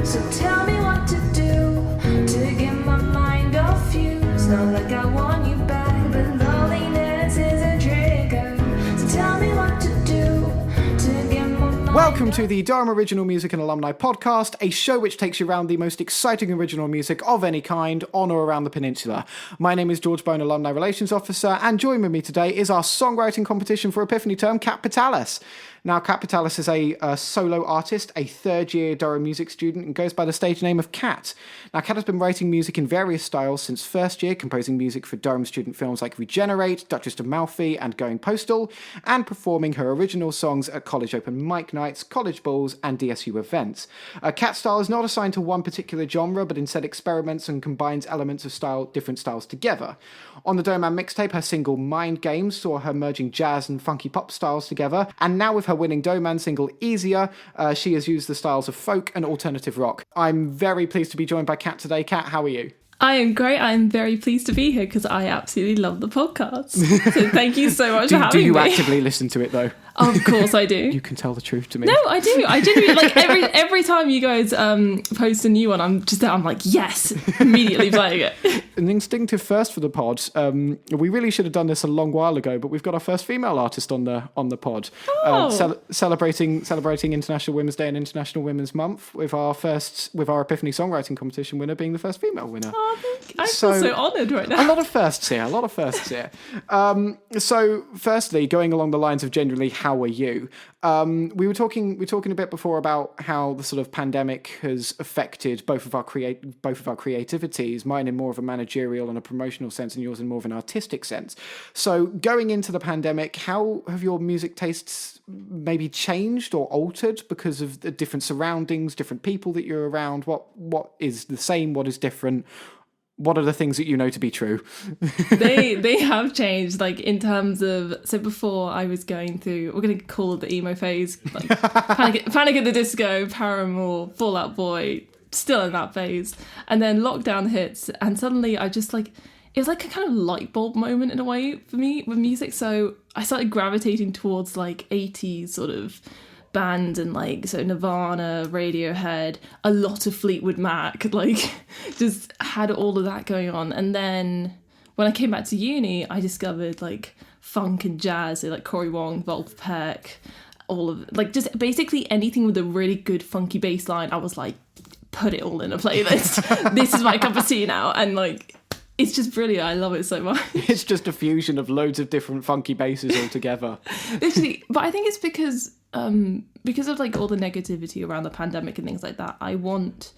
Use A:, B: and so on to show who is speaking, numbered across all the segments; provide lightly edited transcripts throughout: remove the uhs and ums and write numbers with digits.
A: So tell me what to do to get my mind off you. It's not like I want you back, but loneliness is a trigger. So tell me what to do to get my mind.
B: Welcome to the Durham Original Music and Alumni podcast, a show which takes you around the most exciting original music of any kind on or around the peninsula. My name is George Bone, Alumni Relations Officer, and joining with me today is our songwriting competition for Epiphany term, Kat Pittalis. Now, Kat Pittalis is a solo artist, a third-year Durham music student, and goes by the stage name of Kat. Now, Kat has been writing music in various styles since first year, composing music for Durham student films like Regenerate, Duchess of Malfi, and Going Postal, and performing her original songs at college open mic nights, college balls, and DSU events. Kat's style is not assigned to one particular genre, but instead experiments and combines elements of different styles together. On the DOMAP mixtape, her single Mind Games saw her merging jazz and funky pop styles together, and now with her winning DOMAP single Easier, she has used the styles of folk and alternative rock. I'm very pleased to be joined by Kat today. Kat, how are you?
C: I am great. I am very pleased to be here because I absolutely love the podcast. So thank you so much for having me.
B: Do you actively listen to it though?
C: Of course I do.
B: You can tell the truth to me.
C: No, I do. I genuinely, like, every time you guys post a new one, I'm like, yes, immediately playing it.
B: An instinctive first for the pod. We really should have done this a long while ago, but we've got our first female artist on the pod. Celebrating International Women's Day and International Women's Month with our Epiphany songwriting competition winner being the first female winner.
C: Oh, I feel so honoured right now.
B: A lot of firsts here. So firstly, going along the lines of generally, how are you? We were talking a bit before about how the sort of pandemic has affected both of our creativities, mine in more of a managerial and a promotional sense, and yours in more of an artistic sense. So going into the pandemic, how have your music tastes maybe changed or altered because of the different surroundings, different people that you're around? What is the same? What is different? What are the things that you know to be true?
C: They have changed, like, in terms of, so before I was going through, we're going to call it the emo phase, like Panic at the Disco, Paramore, Fall Out Boy, still in that phase. And then lockdown hits, and suddenly I just, like, it was like a kind of light bulb moment in a way for me with music. So I started gravitating towards, like, 80s sort of bands, and like, so Nirvana, Radiohead, a lot of Fleetwood Mac, like, just had all of that going on. And then when I came back to uni, I discovered like funk and jazz, so like Cory Wong, Volk Peck, all of, like, just basically anything with a really good funky bass line. I was like, put it all in a playlist. This is my cup of tea now. And like, it's just brilliant. I love it so much.
B: It's just a fusion of loads of different funky basses all together.
C: Literally, but I think it's because of like all the negativity around the pandemic and things like that. I want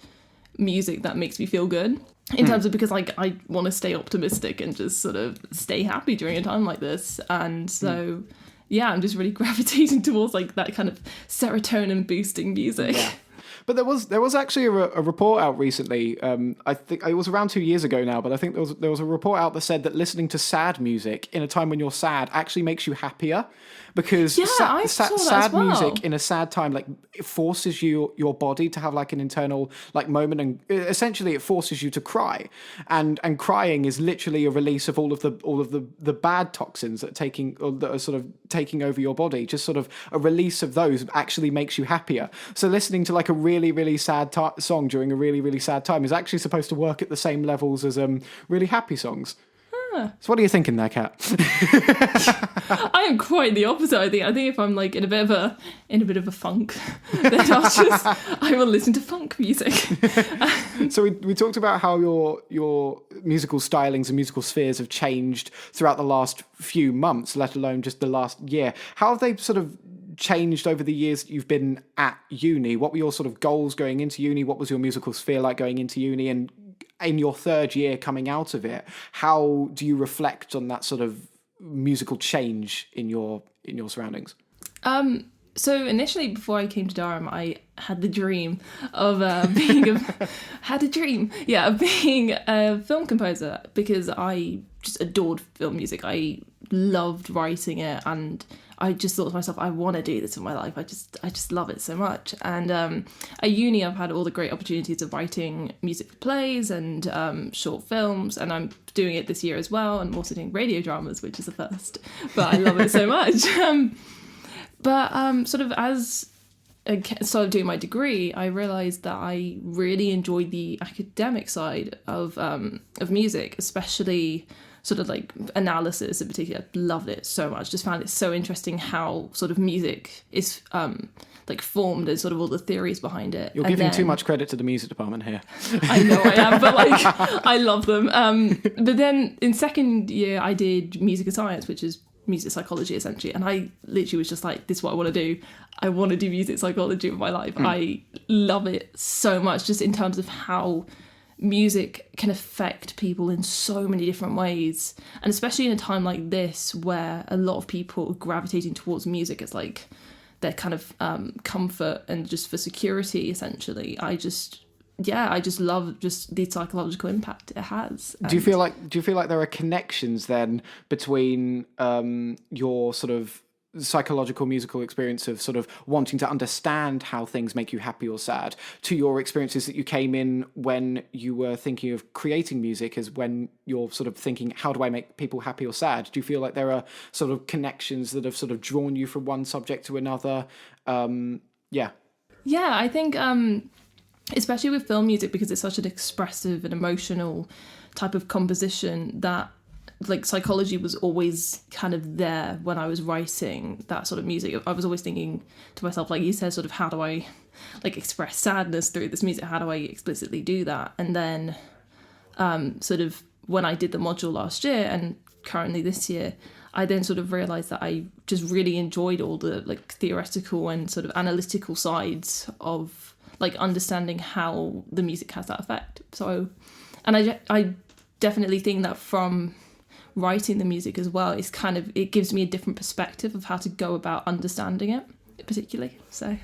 C: music that makes me feel good in terms of, because like I want to stay optimistic and just sort of stay happy during a time like this. And so, yeah, I'm just really gravitating towards like that kind of serotonin boosting music.
B: Yeah. But there was actually a report out recently. I think it was around 2 years ago now, but I think there was a report out that said that listening to sad music in a time when you're sad actually makes you happier, because sad music in a sad time, like, it forces your body to have like an internal like moment, and essentially it forces you to cry, and crying is literally a release of all of the bad toxins that are sort of taking over your body. Just sort of a release of those actually makes you happier. So listening to like a really, really sad song during a really, really sad time is actually supposed to work at the same levels as really happy songs. So what are you thinking there, Kat?
C: I am quite the opposite. I think if I'm like in a bit of a funk, then I will listen to funk music.
B: So we talked about how your musical stylings and musical spheres have changed throughout the last few months, let alone just the last year. How have they sort of changed over the years that you've been at uni? What were your sort of goals going into uni? What was your musical sphere like going into uni? And in your third year coming out of it, how do you reflect on that sort of musical change in your surroundings?
C: So initially, before I came to Durham, I had the dream of being a film composer, because I just adored film music. I loved writing it, and I just thought to myself, I want to do this in my life. I just love it so much. And at uni, I've had all the great opportunities of writing music for plays and short films, and I'm doing it this year as well. And I'm also doing radio dramas, which is a first, but I love it so much. But sort of as started doing my degree, I realised that I really enjoyed the academic side of music, especially sort of like analysis in particular. Loved it so much. Just found it so interesting how sort of music is like formed and sort of all the theories behind it.
B: You're giving too much credit to the music department here.
C: I know I am, but like I love them. But then in second year I did music and science, which is music psychology essentially, and I literally was just like, this is what I want to do. I want to do music psychology with my life. I love it so much, just in terms of how music can affect people in so many different ways, and especially in a time like this where a lot of people are gravitating towards music as like their kind of comfort and just for security essentially. I just love just the psychological impact it has.
B: Do you feel like there are connections then between your sort of psychological musical experience of sort of wanting to understand how things make you happy or sad to your experiences that you came in when you were thinking of creating music, as when you're sort of thinking, how do I make people happy or sad? Do you feel like there are sort of connections that have sort of drawn you from one subject to another? Yeah,
C: I think especially with film music, because it's such an expressive and emotional type of composition, that like psychology was always kind of there when I was writing that sort of music. I was always thinking to myself, like you said, sort of how do I like express sadness through this music? How do I explicitly do that? And then sort of when I did the module last year and currently this year, I then sort of realised that I just really enjoyed all the like theoretical and sort of analytical sides of like understanding how the music has that effect. So, and I definitely think that from writing the music as well, it's kind of, it gives me a different perspective of how to go about understanding it particularly. So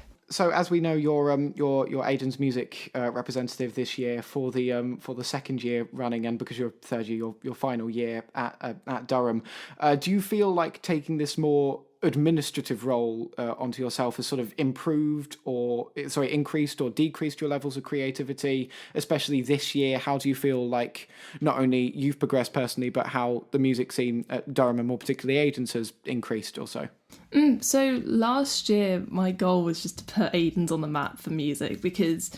B: as we know, you're Aidan's music representative this year for the second year running, and because you're third year, your final year at Durham. Do you feel like taking this more administrative role onto yourself has sort of increased or decreased your levels of creativity, especially this year? How do you feel like not only you've progressed personally, but how the music scene at Durham, and more particularly Aidan's, has increased also?
C: So last year my goal was just to put Aidan's on the map for music, because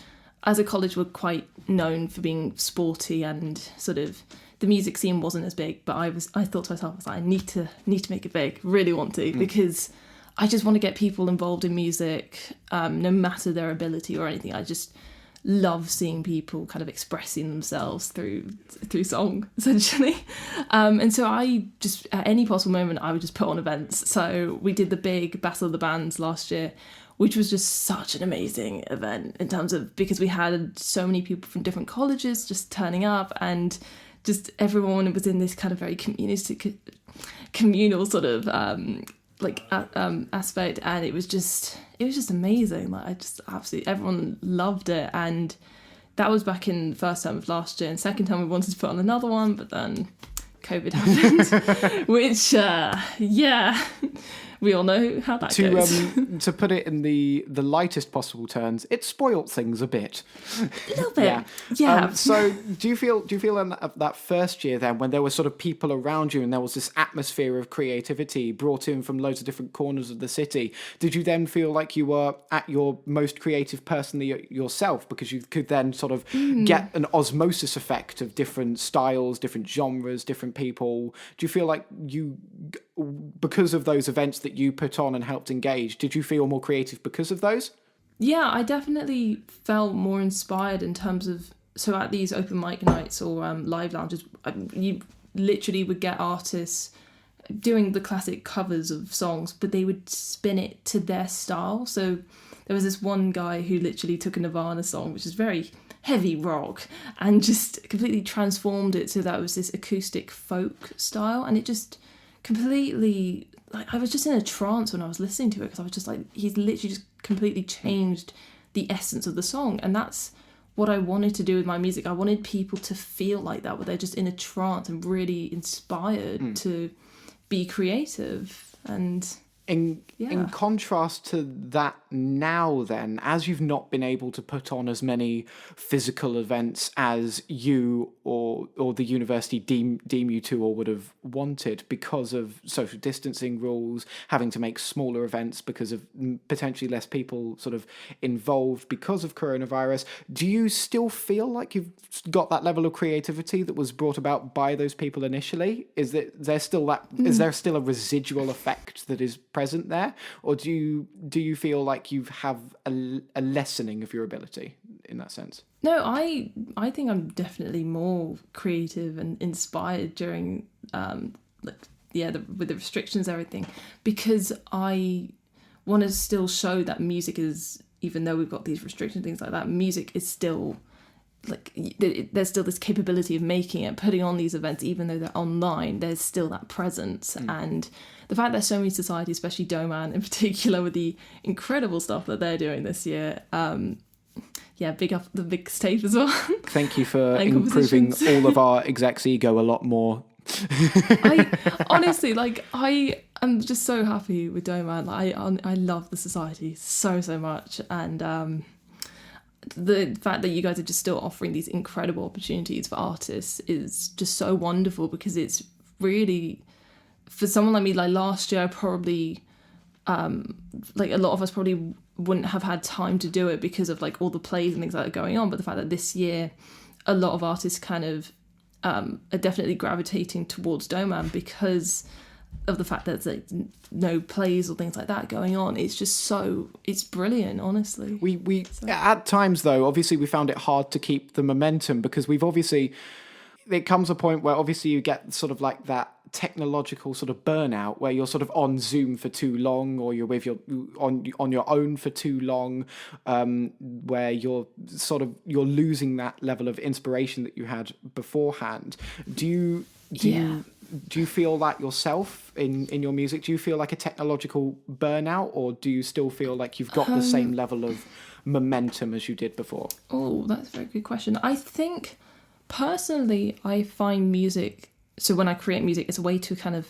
C: as a college we're quite known for being sporty, and sort of the music scene wasn't as big, but I thought to myself, I need to make it big, really want to, because I just want to get people involved in music, no matter their ability or anything. I just love seeing people kind of expressing themselves through song, essentially. And so I just, at any possible moment, I would just put on events. So we did the big Battle of the Bands last year, which was just such an amazing event in terms of, because we had so many people from different colleges just turning up, and just everyone was in this kind of very communal sort of aspect, and it was just amazing. Like, I just absolutely, everyone loved it, and that was back in the first term of last year. And second time we wanted to put on another one, but then COVID happened, which we all know how that goes.
B: To put it in the lightest possible terms, it spoilt things a bit.
C: A little bit, yeah.
B: So do you feel in that first year then, when there were sort of people around you and there was this atmosphere of creativity brought in from loads of different corners of the city, did you then feel like you were at your most creative personally yourself, because you could then sort of get an osmosis effect of different styles, different genres, different people? Do you feel like you, because of those events that you put on and helped engage, did you feel more creative because of those?
C: Yeah, I definitely felt more inspired in terms of, so at these open mic nights or live lounges, you literally would get artists doing the classic covers of songs, but they would spin it to their style. So there was this one guy who literally took a Nirvana song, which is very heavy rock, and just completely transformed it so that it was this acoustic folk style, and it just completely, like, I was just in a trance when I was listening to it, because I was just like, he's literally just completely changed the essence of the song. And that's what I wanted to do with my music. I wanted people to feel like that, where they're just in a trance and really inspired to be creative. And
B: In contrast to that now then, as you've not been able to put on as many physical events as you or the university deem you to or would have wanted because of social distancing rules, having to make smaller events because of potentially less people sort of involved because of coronavirus, do you still feel like you've got that level of creativity that was brought about by those people initially? Is there still a residual effect that is present there, or do you feel like you have a lessening of your ability in that sense?
C: No, I think I'm definitely more creative and inspired during with the restrictions and everything, because I want to still show that music is, even though we've got these restrictions, things like that, music is still like, there's still this capability of making it, putting on these events, even though they're online, there's still that presence. And the fact that so many societies, especially DOMAP in particular, with the incredible stuff that they're doing this year, big up the big stage as well.
B: Thank you for improving all of our execs' ego a lot more.
C: I am just so happy with DOMAP. I love the society so much, and the fact that you guys are just still offering these incredible opportunities for artists is just so wonderful, because it's really, for someone like me, like last year I probably like a lot of us probably wouldn't have had time to do it because of like all the plays and things like that going on, but the fact that this year a lot of artists kind of are definitely gravitating towards DOMAP because of the fact that there's like no plays or things like that going on. It's just it's brilliant, honestly. We at times though, obviously we found it hard to keep the momentum, because it comes a point where obviously you get sort of like that technological sort of burnout where you're sort of on Zoom for too long, or you're with on your own for too long, where you're losing that level of inspiration that you had beforehand. Do you feel that yourself in your music? Do you feel like a technological burnout, or do you still feel like you've got the same level of momentum as you did before? Oh, that's a very good question. I think personally I find music, so when I create music, it's a way to kind of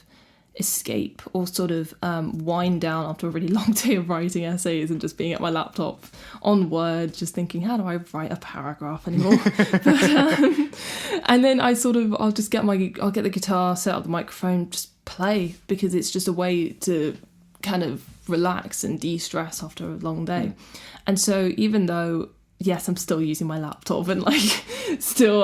C: escape or sort of wind down after a really long day of writing essays and just being at my laptop on Word, just thinking, how do I write a paragraph anymore? And then I'll get the guitar, set up the microphone, just play, because it's just a way to kind of relax and de-stress after a long day. And so even though, yes, I'm still using my laptop and like still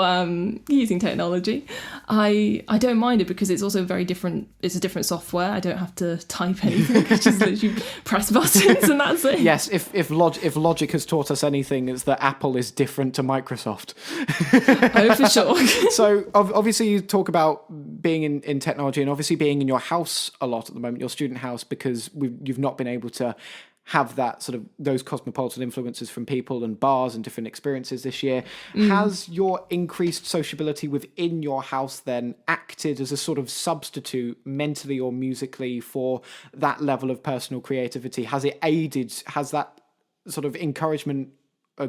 C: using technology, I don't mind it, because it's also very different. It's a different software. I don't have to type anything. I just literally press buttons and that's it.
B: Yes, if Logic has taught us anything, it's that Apple is different to Microsoft.
C: Oh, for sure.
B: So obviously you talk about being in technology, and obviously being in your house a lot at the moment, your student house, because you've not been able to have that sort of those cosmopolitan influences from people and bars and different experiences this year. Has your increased sociability within your house then acted as a sort of substitute mentally or musically for that level of personal creativity? Has that sort of encouragement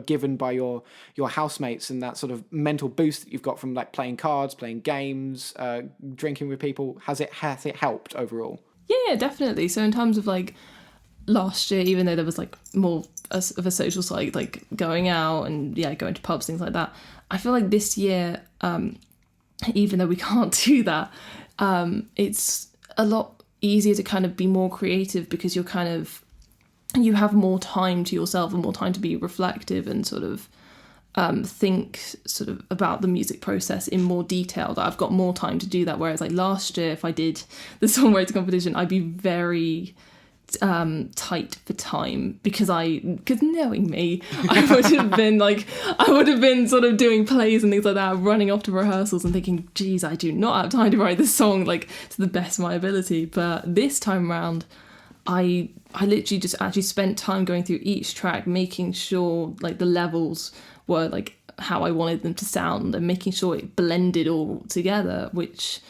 B: given by your housemates and that sort of mental boost that you've got from like playing cards, playing games, drinking with people, has it helped overall?
C: Yeah, definitely. So in terms of like last year, even though there was like more of a social side, like going out and going to pubs, things like that, I feel like this year, even though we can't do that, it's a lot easier to kind of be more creative, because you have more time to yourself and more time to be reflective and sort of think sort of about the music process in more detail. That I've got more time to do that, whereas like last year, if I did the songwriting competition, I'd be very tight for time, because knowing me, I would have been sort of doing plays and things like that, running off to rehearsals and thinking, geez, I do not have time to write this song like to the best of my ability. But this time round, I literally just actually spent time going through each track, making sure like the levels were like how I wanted them to sound and making sure it blended all together, which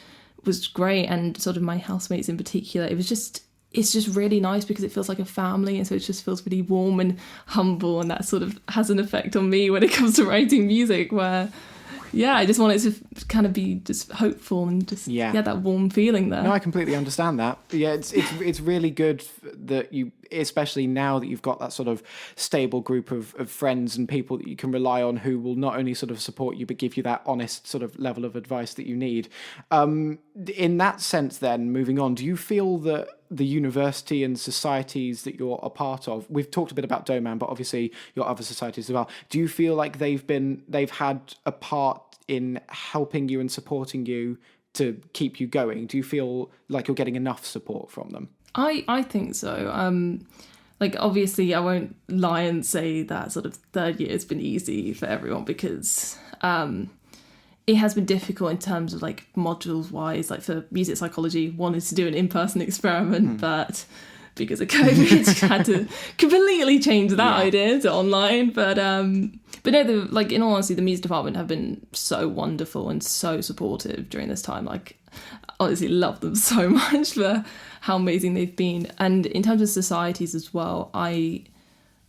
C: was great. And sort of my housemates in particular, it's just really nice, because it feels like a family, and so it just feels really warm and humble, and that sort of has an effect on me when it comes to writing music, where yeah, I just want it to kind of be just hopeful and just that warm feeling there.
B: No, I completely understand that. Yeah, it's really good that you, especially now that you've got that sort of stable group of friends and people that you can rely on who will not only sort of support you but give you that honest sort of level of advice that you need. In that sense then, moving on, do you feel that the university and societies that you're a part of, we've talked a bit about DOMAP, but obviously your other societies as well, do you feel like they've had a part in helping you and supporting you to keep you going? Do you feel like you're getting enough support from them?
C: I think so. Like, obviously, I won't lie and say that sort of third year has been easy for everyone, because it has been difficult in terms of like modules wise. Like for music psychology, wanted to do an in-person experiment, but because of COVID, had to completely change that idea to online. But no, like in all honesty, the music department have been so wonderful and so supportive during this time. Like, honestly, love them so much for how amazing they've been. And in terms of societies as well, I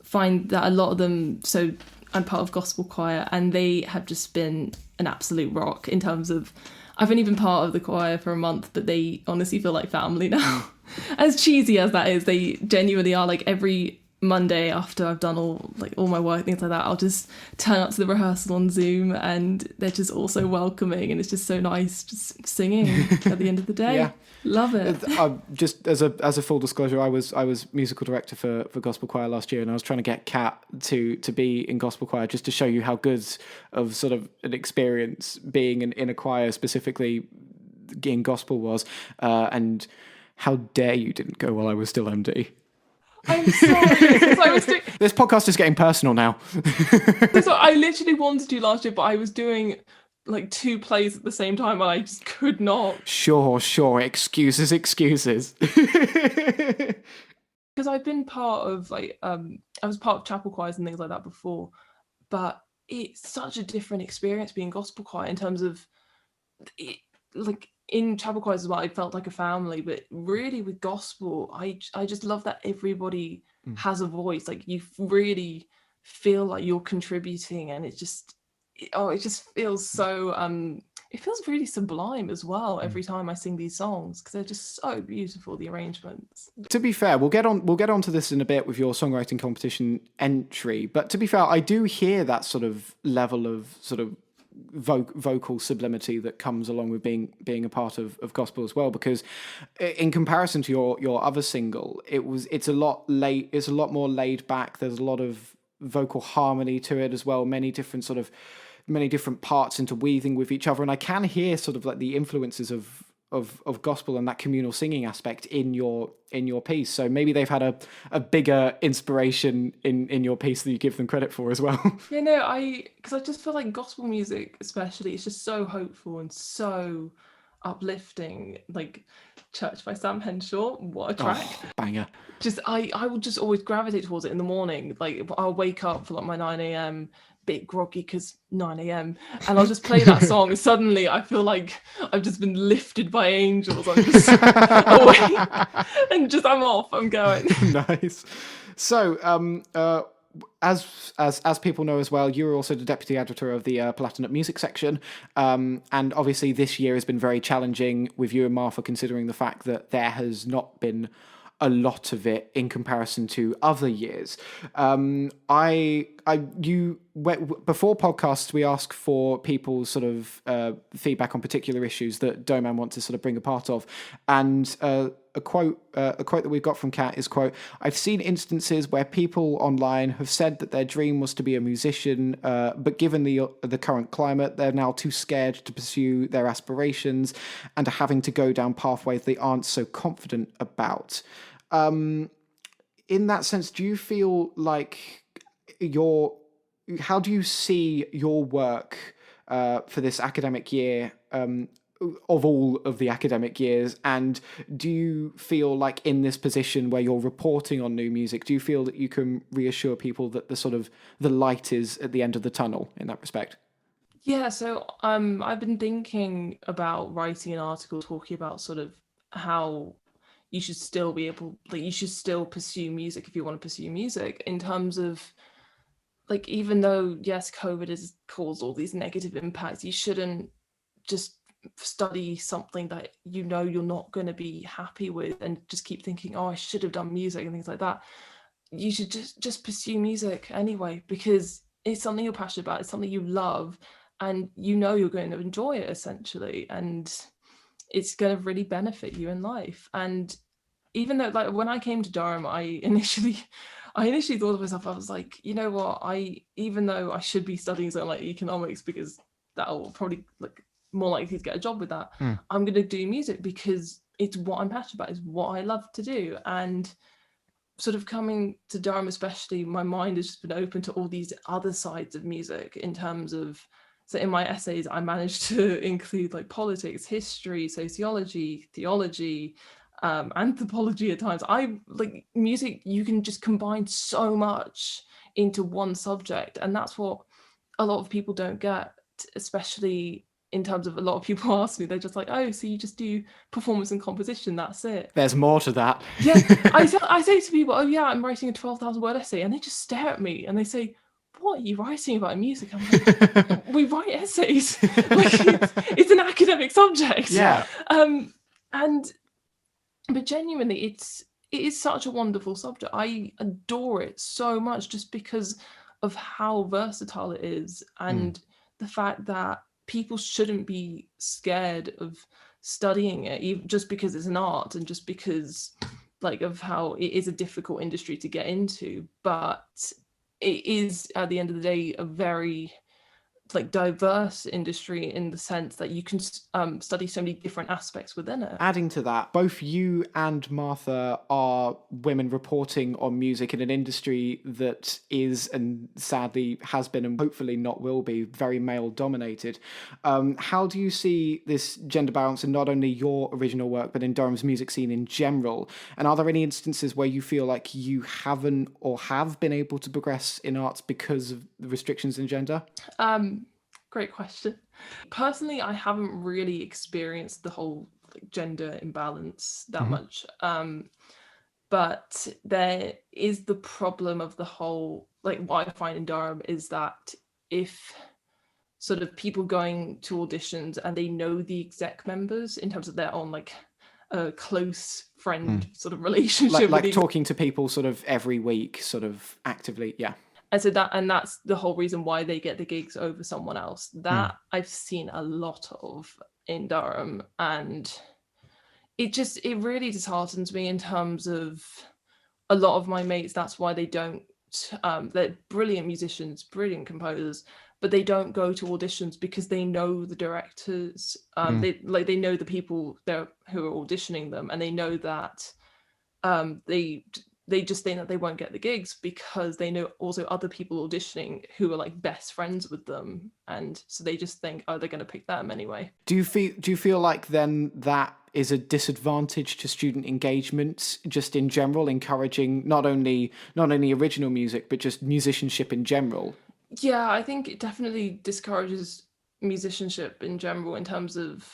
C: find that a lot of them, so I'm part of gospel choir, and they have just been an absolute rock in terms of, I've only been part of the choir for a month, but they honestly feel like family now. As cheesy as that is, they genuinely are. Like every Monday after I've done all my work, things like that, I'll just turn up to the rehearsal on Zoom, and they're just all so welcoming, and it's just so nice just singing at the end of the day.
B: Yeah.
C: Love it.
B: Just as a full disclosure, I was musical director for gospel choir last year, and I was trying to get Kat to be in gospel choir, just to show you how good of sort of an experience being in a choir, specifically in gospel, was, and how dare you didn't go while I was still MD.
D: I'm sorry.
B: This podcast is getting personal now.
D: So I literally wanted to last year, but I was doing like 2 plays at the same time, and I just could not.
B: Sure. Excuses.
D: Because I've been part of I was part of chapel choirs and things like that before, but it's such a different experience being gospel choir in terms of it, like in chapel choirs as well, I felt like a family, but really with gospel, I just love that everybody has a voice. Like you really feel like you're contributing, and it just feels so it feels really sublime as well every time I sing these songs, because they're just so beautiful, the arrangements.
B: To be fair, we'll get on to this in a bit with your songwriting competition entry, but to be fair, I do hear that sort of level of sort of vocal sublimity that comes along with being a part of gospel as well, because in comparison to your other single, it's a lot more laid back. There's a lot of vocal harmony to it as well, many different parts interweaving with each other, and I can hear sort of like the influences of gospel and that communal singing aspect in your piece. So maybe they've had a bigger inspiration in your piece than you give them credit for as well.
D: Yeah, no, because I just feel like gospel music especially, it's just so hopeful and so uplifting. Like Church by Sam Henshaw, what a track.
B: Banger.
D: Just I will just always gravitate towards it in the morning. Like I'll wake up for like my 9 a.m, bit groggy because 9 a.m, and I'll just play that song, and suddenly I feel like I've just been lifted by angels. I'm just awake and just I'm off, I'm going.
B: Nice. So as people know as well, you're also the deputy editor of the Palatinate music section, and obviously this year has been very challenging with you and Martha, considering the fact that there has not been a lot of it in comparison to other years. Before podcasts, we ask for people's sort of feedback on particular issues that DOMAP want to sort of bring a part of, and a quote that we've got from Kat is, quote, "I've seen instances where people online have said that their dream was to be a musician, but given the current climate, they're now too scared to pursue their aspirations and are having to go down pathways they aren't so confident about." In that sense, do you feel like how do you see your work for this academic year, of all of the academic years, and do you feel like in this position where you're reporting on new music, do you feel that you can reassure people that the light is at the end of the tunnel in that respect?
D: Yeah, so I've been thinking about writing an article talking about sort of how you should still pursue music if you want to pursue music, in terms of like, even though, yes, COVID has caused all these negative impacts, you shouldn't just study something that you know you're not going to be happy with and just keep thinking, oh, I should have done music and things like that. You should just pursue music anyway, because it's something you're passionate about, it's something you love, and you know you're going to enjoy it essentially, and it's going to really benefit you in life. And even though, like, when I came to Durham, I initially thought of myself, I was like, you know what, even though I should be studying something like economics, because that'll probably, like, more likely to get a job with that, I'm going to do music because it's what I'm passionate about, it's what I love to do. And sort of coming to Durham especially, my mind has just been open to all these other sides of music, in terms of, so in my essays I managed to include like politics, history, sociology, theology, anthropology at times. I like music, you can just combine so much into one subject, and that's what a lot of people don't get, especially in terms of, a lot of people ask me, they're just like, oh, so you just do performance and composition, that's it?
B: There's more to that.
D: Yeah, I say to people, oh yeah, I'm writing a 12,000 word essay, and they just stare at me and they say, what are you writing about in music? I'm like, we write essays. Like, it's an academic subject.
B: Yeah.
D: But genuinely, it is such a wonderful subject. I adore it so much, just because of how versatile it is, and the fact that people shouldn't be scared of studying it, even just because it's an art, and just because, like, of how it is a difficult industry to get into. But it is, at the end of the day, a very, like, diverse industry, in the sense that you can study so many different aspects within it.
B: Adding to that, both you and Martha are women reporting on music in an industry that is, and sadly has been, and hopefully not will be, very male dominated. How do you see this gender balance in not only your original work, but in Durham's music scene in general? And are there any instances where you feel like you haven't or have been able to progress in arts because of the restrictions in gender?
D: Great question. Personally, I haven't really experienced the whole, like, gender imbalance that much. But there is the problem of the whole, like, what I find in Durham is that if sort of people going to auditions and they know the exec members, in terms of they're on, like, a close friend sort of relationship,
B: like talking to people sort of every week, sort of actively, yeah.
D: And so that's the whole reason why they get the gigs over someone else. That I've seen a lot of in Durham, and it really disheartens me, in terms of a lot of my mates. That's why they don't. They're brilliant musicians, brilliant composers, but they don't go to auditions because they know the directors. They know the people there who are auditioning them, and they know that they just think that they won't get the gigs because they know also other people auditioning who are, like, best friends with them, and so they just think, oh, they're going to pick them anyway.
B: Do you feel like then that is a disadvantage to student engagement, just in general, encouraging not only original music but just musicianship in general?
D: Yeah, I think it definitely discourages musicianship in general, in terms of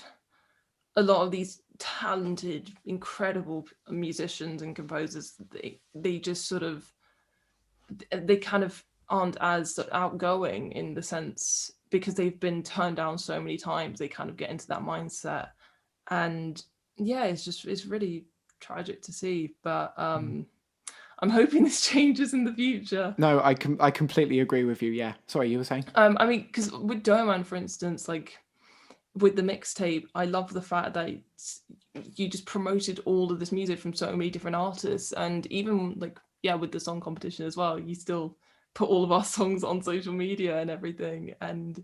D: a lot of these talented, incredible musicians and composers. They just sort of, they kind of aren't as outgoing, in the sense, because they've been turned down so many times. They kind of get into that mindset, and yeah, it's really tragic to see. But I'm hoping this changes in the future.
B: No, I completely agree with you. Yeah, sorry, you were saying?
D: I mean, because with Durham, for instance, like, with the mixtape, I love the fact that you just promoted all of this music from so many different artists, and even, like, yeah, with the song competition as well, you still put all of our songs on social media and everything, and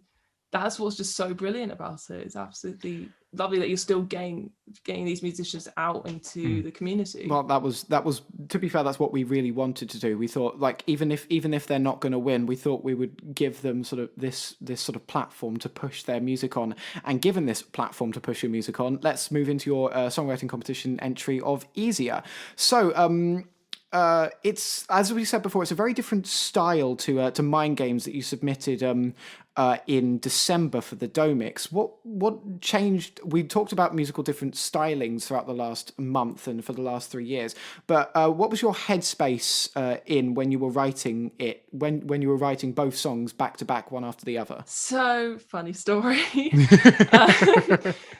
D: that's what's just so brilliant about it. It's absolutely lovely that you're still getting these musicians out into the community.
B: Well, that was to be fair, that's what we really wanted to do. We thought, like, even if they're not going to win, we thought we would give them sort of this sort of platform to push their music on. And given this platform to push your music on, let's move into your songwriting competition entry of Easier. So it's, as we said before, it's a very different style to Mind Games that you submitted in December for the Domix. What changed? We talked about musical different stylings throughout the last month and for the last 3 years, but what was your headspace in when you were writing it, when you were writing both songs back to back, one after the other?
D: So funny story.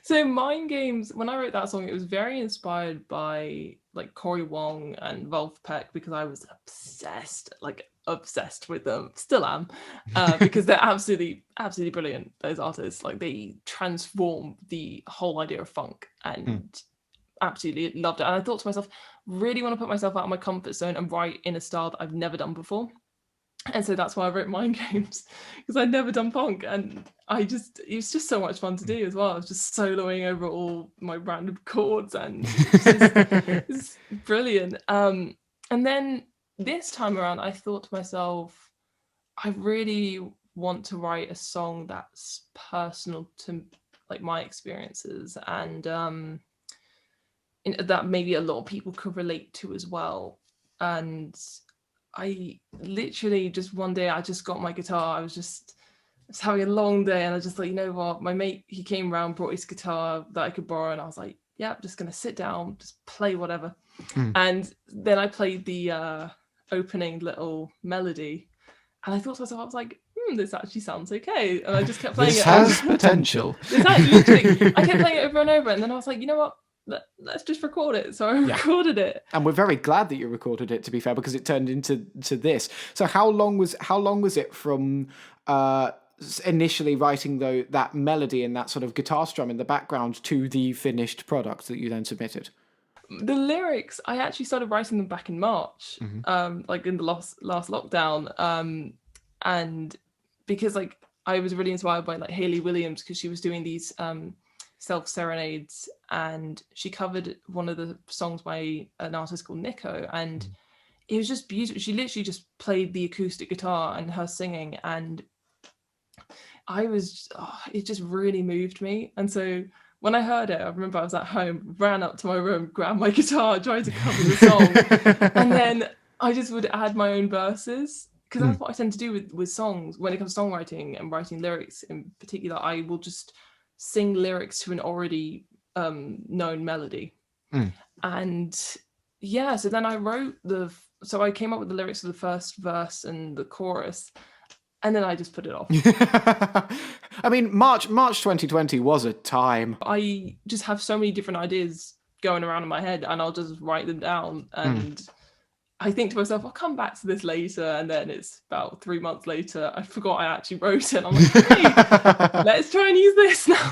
D: So Mind Games, when I wrote that song, it was very inspired by like Cory Wong and Rolf Peck, because I was obsessed with them, still am, because they're absolutely brilliant, those artists. Like, they transform the whole idea of funk, and absolutely loved it. And I thought to myself, really want to put myself out of my comfort zone and write in a style that I've never done before. And so that's why I wrote Mind Games, because I'd never done funk, and it was just so much fun to do as well. I was just soloing over all my random chords, and it's brilliant. And then this time around, I thought to myself, I really want to write a song that's personal to like my experiences, and that maybe a lot of people could relate to as well. And I literally just one day, I just got my guitar. I was having a long day, and I just thought, you know what, my mate, he came around, brought his guitar that I could borrow, and I was like, yeah, I'm just gonna sit down, just play whatever. And then I played the opening little melody, and I thought to myself, I was like, this actually sounds okay. And I just kept playing
B: This
D: it.
B: has potential.
D: Literally, I kept playing it over and over, and then I was like, you know what, let's just record it. So I recorded it, and
B: we're very glad that you recorded it, to be fair, because it turned into this. So how long was it from initially writing that melody and that sort of guitar strum in the background to the finished product that you then submitted?
D: The lyrics, I actually started writing them back in March, like in the last lockdown, and because like I was really inspired by like Hayley Williams, because she was doing these self serenades, and she covered one of the songs by an artist called Nico, and it was just beautiful. She literally just played the acoustic guitar and her singing, and it just really moved me. And so when I heard it, I remember I was at home, ran up to my room, grabbed my guitar, tried to cover the song, and then I just would add my own verses, because that's what I tend to do with songs. When it comes to songwriting and writing lyrics in particular, I will just sing lyrics to an already known melody. And yeah, so then I I came up with the lyrics for the first verse and the chorus, and then I just put it off.
B: I mean, March 2020 was a time.
D: I just have so many different ideas going around in my head, and I'll just write them down, and I think to myself, I'll come back to this later, and then it's about 3 months later, I forgot I actually wrote it. I'm like, hey, let's try and use this now.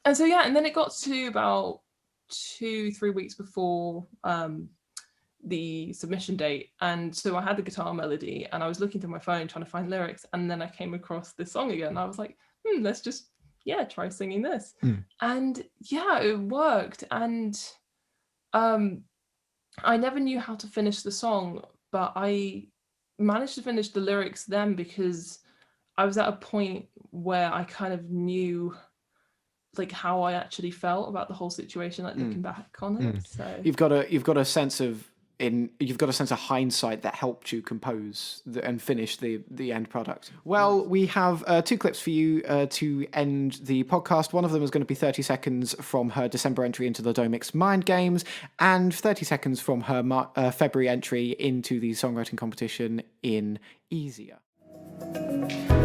D: And so yeah, and then it got to about 2-3 weeks before the submission date, and so I had the guitar melody, and I was looking through my phone trying to find lyrics, and then I came across this song again, and I was like, let's just try singing this. And yeah, it worked. And I never knew how to finish the song, but I managed to finish the lyrics then, because I was at a point where I kind of knew like how I actually felt about the whole situation, like looking back on it. So
B: you've got a sense of hindsight that helped you compose and finish the end product. Well, we have 2 clips for you to end the podcast. One of them is going to be 30 seconds from her December entry into the Domix Mind Games, and 30 seconds from her February entry into the songwriting competition in Easier.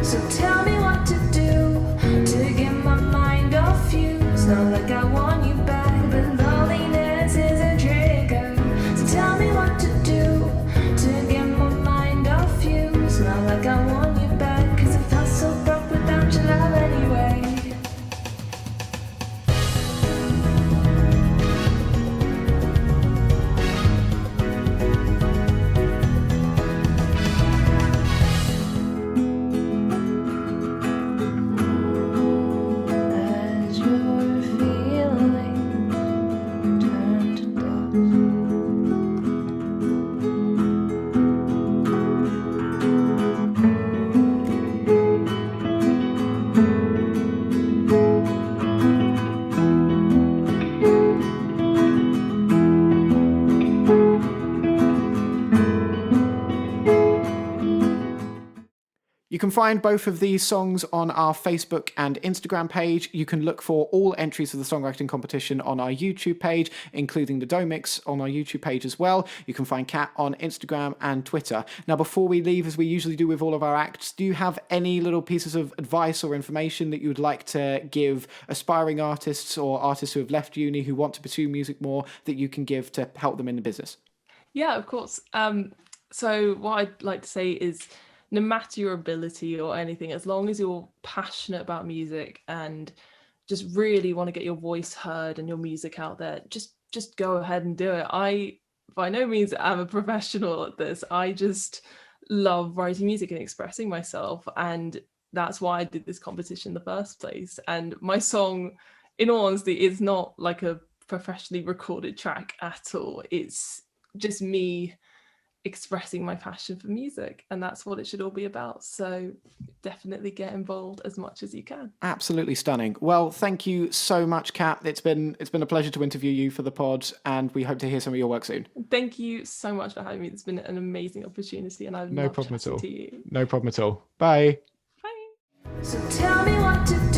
A: So tell me what to do to get my mind off you. It's not like I want you back, but loneliness is a trigger. So tell me what to do to get my mind off you. It's not like I want you back, 'cause I felt so broke without your love anyway.
B: can find both of these songs on our Facebook and Instagram page. You can look for all entries for the songwriting competition on our YouTube page, including the Domix on our YouTube page as well. You can find Kat on Instagram and Twitter. Now, before we leave, as we usually do with all of our acts, do you have any little pieces of advice or information that you would like to give aspiring artists or artists who have left uni who want to pursue music more that you can give to help them in the business?
D: Yeah, of course. So what I'd like to say is, no matter your ability or anything, as long as you're passionate about music and just really want to get your voice heard and your music out there, just go ahead and do it. I by no means am a professional at this. I just love writing music and expressing myself, and that's why I did this competition in the first place. And my song, in all honesty, is not like a professionally recorded track at all. It's just me expressing my passion for music, and that's what it should all be about. So definitely get involved as much as you can.
B: Absolutely stunning. Well, thank you so much, Kat. It's been a pleasure to interview you for the pod, and we hope to hear some of your work soon.
D: Thank you so much for having me. It's been an amazing opportunity, and I've
B: No
D: loved
B: problem at
D: chatting
B: all.
D: to you.
B: No problem at all. Bye.
D: Bye.
A: So tell me what to